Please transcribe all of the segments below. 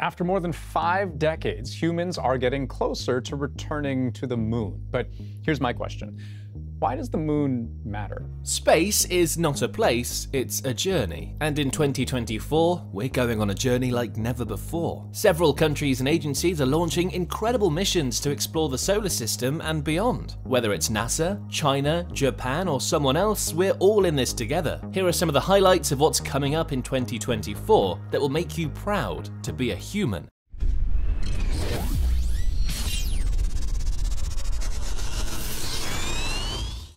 After more than 5 decades, humans are getting closer to returning to the moon. But here's my question. Why does the moon matter? Space is not a place, it's a journey. And in 2024, we're going on a journey like never before. Several countries and agencies are launching incredible missions to explore the solar system and beyond. Whether it's NASA, China, Japan, or someone else, we're all in this together. Here are some of the highlights of what's coming up in 2024 that will make you proud to be a human.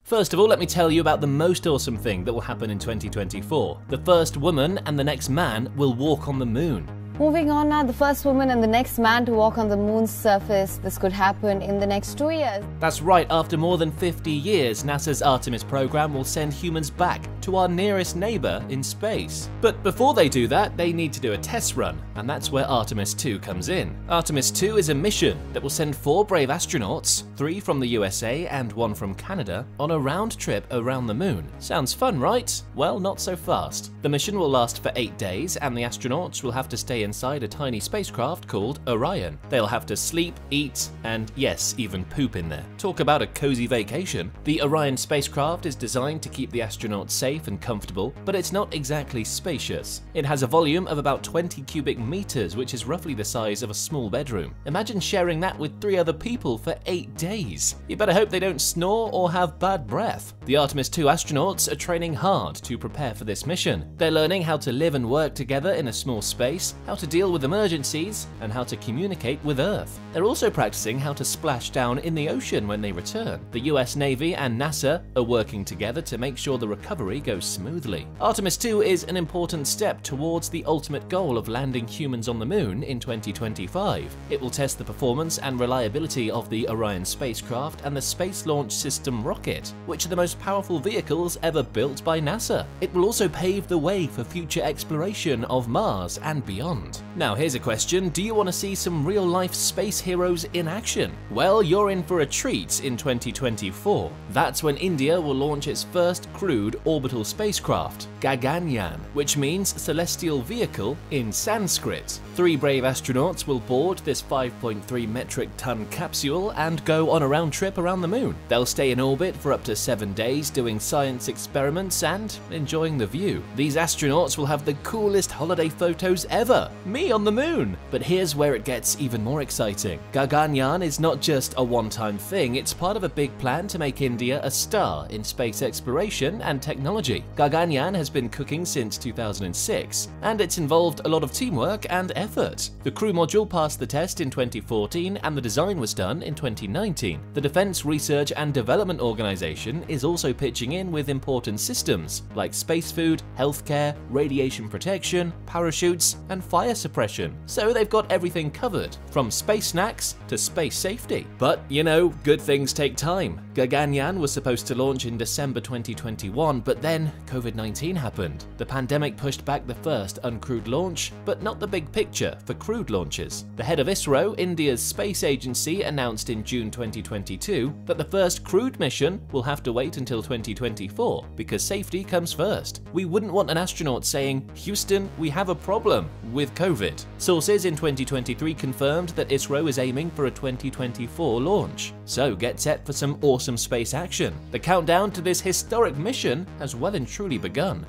First of all, let me tell you about the most awesome thing that will happen in 2024. The first woman and the next man will walk on the moon. Moving on now, the first woman and the next man to walk on the moon's surface. This could happen in the next 2 years. That's right, after more than 50 years, NASA's Artemis program will send humans back to our nearest neighbor in space. But before they do that, they need to do a test run, and that's where Artemis 2 comes in. Artemis 2 is a mission that will send 4 brave astronauts, 3 from the USA and 1 from Canada, on a round trip around the moon. Sounds fun, right? Well, not so fast. The mission will last for 8 days, and the astronauts will have to stay inside a tiny spacecraft called Orion. They'll have to sleep, eat, and yes, even poop in there. Talk about a cozy vacation. The Orion spacecraft is designed to keep the astronauts safe and comfortable, but it's not exactly spacious. It has a volume of about 20 cubic meters, which is roughly the size of a small bedroom. Imagine sharing that with 3 other people for 8 days. You better hope they don't snore or have bad breath. The Artemis 2 astronauts are training hard to prepare for this mission. They're learning how to live and work together in a small space, how to deal with emergencies, and how to communicate with Earth. They're also practicing how to splash down in the ocean when they return. The US Navy and NASA are working together to make sure the recovery goes smoothly. Artemis 2 is an important step towards the ultimate goal of landing humans on the moon in 2025. It will test the performance and reliability of the Orion spacecraft and the Space Launch System rocket, which are the most powerful vehicles ever built by NASA. It will also pave the way for future exploration of Mars and beyond. Now here's a question, do you want to see some real-life space heroes in action? Well, you're in for a treat in 2024. That's when India will launch its first crewed orbital spacecraft, Gaganyaan, which means celestial vehicle in Sanskrit. 3 brave astronauts will board this 5.3 metric ton capsule and go on a round trip around the moon. They'll stay in orbit for up to 7 days doing science experiments and enjoying the view. These astronauts will have the coolest holiday photos ever. Me on the moon! But here's where it gets even more exciting. Gaganyaan is not just a one-time thing, it's part of a big plan to make India a star in space exploration and technology. Gaganyaan has been cooking since 2006, and it's involved a lot of teamwork and effort. The crew module passed the test in 2014 and the design was done in 2019. The Defense Research and Development Organization is also pitching in with important systems like space food, healthcare, radiation protection, parachutes, and fire suppression. So they've got everything covered, from space snacks to space safety. But you know, good things take time. Gaganyaan was supposed to launch in December 2021, but then COVID-19 happened. The pandemic pushed back the first uncrewed launch, but not the big picture for crewed launches. The head of ISRO, India's space agency, announced in June 2022 that the first crewed mission will have to wait until 2024 because safety comes first. We wouldn't want an astronaut saying, "Houston, we have a problem" with COVID. Sources in 2023 confirmed that ISRO is aiming for a 2024 launch. So get set for some awesome space action. The countdown to this historic mission has well and truly begun.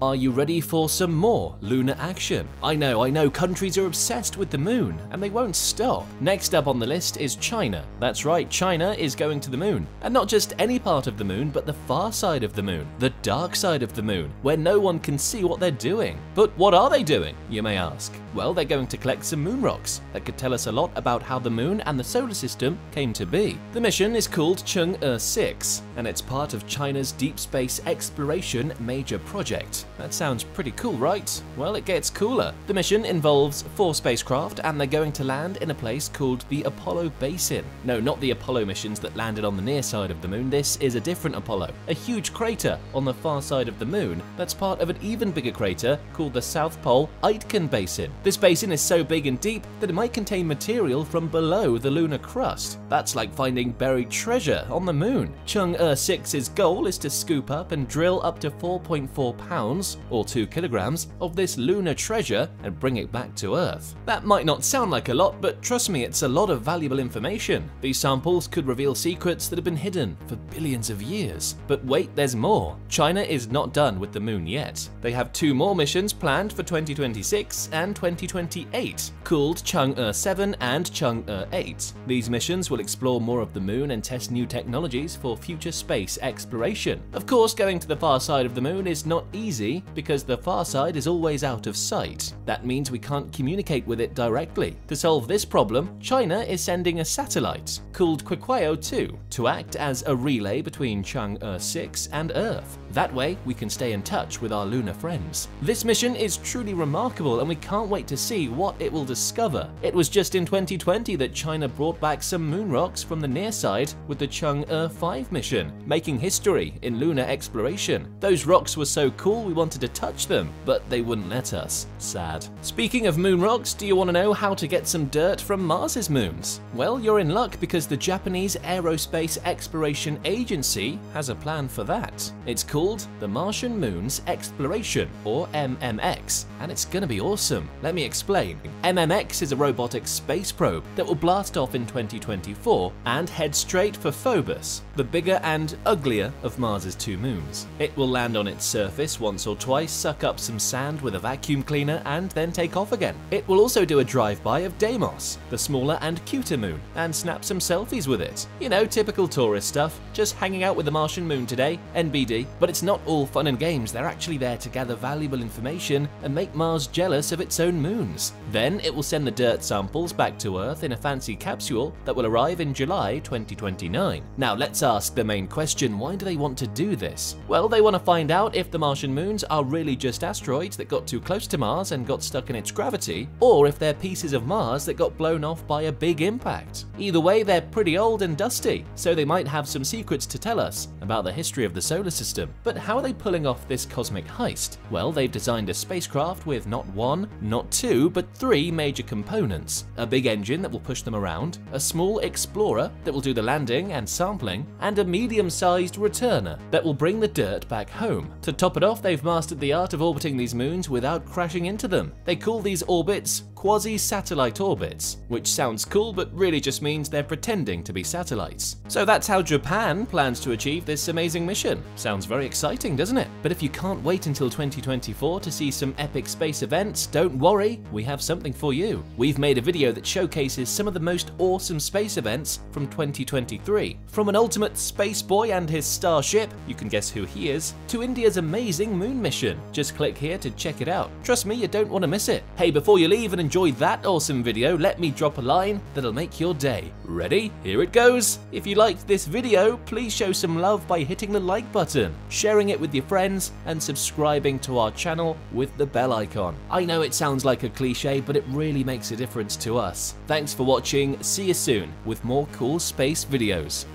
Are you ready for some more lunar action? I know, countries are obsessed with the moon, and they won't stop. Next up on the list is China. That's right, China is going to the moon. And not just any part of the moon, but the far side of the moon, the dark side of the moon, where no one can see what they're doing. But what are they doing, you may ask? Well, they're going to collect some moon rocks that could tell us a lot about how the moon and the solar system came to be. The mission is called Chang'e 6, and it's part of China's deep space exploration major project. That sounds pretty cool, right? Well, it gets cooler. The mission involves 4 spacecraft, and they're going to land in a place called the Apollo Basin. No, not the Apollo missions that landed on the near side of the moon. This is a different Apollo, a huge crater on the far side of the moon that's part of an even bigger crater called the South Pole Aitken Basin. This basin is so big and deep that it might contain material from below the lunar crust. That's like finding buried treasure on the moon. Chang'e 6's goal is to scoop up and drill up to 4.4 pounds pounds, or 2 kilograms, of this lunar treasure and bring it back to Earth. That might not sound like a lot, but trust me, it's a lot of valuable information. These samples could reveal secrets that have been hidden for billions of years. But wait, there's more. China is not done with the moon yet. They have 2 more missions planned for 2026 and 2028, called Chang'e 7 and Chang'e 8. These missions will explore more of the moon and test new technologies for future space exploration. Of course, going to the far side of the moon is not easy because the far side is always out of sight. That means we can't communicate with it directly. To solve this problem, China is sending a satellite called Queqiao 2 to act as a relay between Chang'e 6 and Earth. That way, we can stay in touch with our lunar friends. This mission is truly remarkable and we can't wait to see what it will discover. It was just in 2020 that China brought back some moon rocks from the near side with the Chang'e 5 mission, making history in lunar exploration. Those rocks were so cool we wanted to touch them, but they wouldn't let us. Sad. Speaking of moon rocks, do you want to know how to get some dirt from Mars's moons? Well, you're in luck because the Japanese Aerospace Exploration Agency has a plan for that. It's called the Martian Moons Exploration, or MMX, and it's gonna be awesome. Let me explain. MMX is a robotic space probe that will blast off in 2024 and head straight for Phobos, the bigger and uglier of Mars's 2 moons. It will land on its surface once or twice, suck up some sand with a vacuum cleaner, and then take off again. It will also do a drive-by of Deimos, the smaller and cuter moon, and snap some selfies with it. You know, typical tourist stuff, just hanging out with the Martian moon today, NBD. But it's not all fun and games, they're actually there to gather valuable information and make Mars jealous of its own moons. Then it will send the dirt samples back to Earth in a fancy capsule that will arrive in July 2029. Now let's ask the main question, why do they want to do this? Well, they want to find out if the Martian moons are really just asteroids that got too close to Mars and got stuck in its gravity, or if they're pieces of Mars that got blown off by a big impact. Either way, they're pretty old and dusty, so they might have some secrets to tell us about the history of the solar system. But how are they pulling off this cosmic heist? Well, they've designed a spacecraft with not 1, not 2, but 3 major components. A big engine that will push them around, a small explorer that will do the landing and sampling, and a medium-sized returner that will bring the dirt back home. To top it off, they've mastered the art of orbiting these moons without crashing into them. They call these orbits quasi-satellite orbits, which sounds cool but really just means they're pretending to be satellites. So that's how Japan plans to achieve this amazing mission. Sounds very exciting, doesn't it? But if you can't wait until 2024 to see some epic space events, don't worry, we have something for you. We've made a video that showcases some of the most awesome space events from 2023. From an ultimate space boy and his starship, you can guess who he is, to India's amazing moon mission. Just click here to check it out. Trust me, you don't want to miss it. Hey, before you leave and enjoy that awesome video, let me drop a line that'll make your day. Ready? Here it goes. If you liked this video, please show some love by hitting the like button, sharing it with your friends, and subscribing to our channel with the bell icon. I know it sounds like a cliche, but it really makes a difference to us. Thanks for watching. See you soon with more cool space videos.